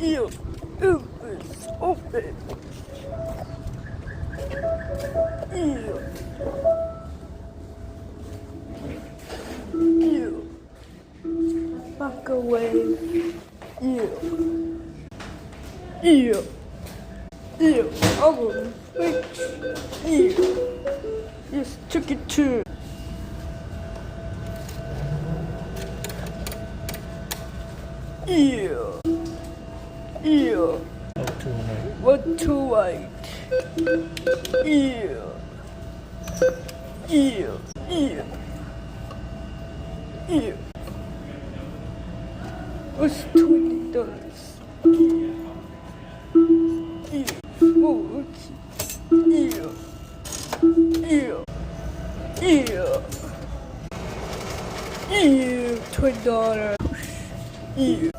Ew. Ew. It's open. Ew. Ew. Microwave. Ew. Ew. Ew. Oven. Switch. Ew. Yes, took it too. Ew. Ew. What to white? Ew. Ew. Ew. Ew. What's $20? Ew. Oh, ew. Ew. Ew. Ew. $20. Ew.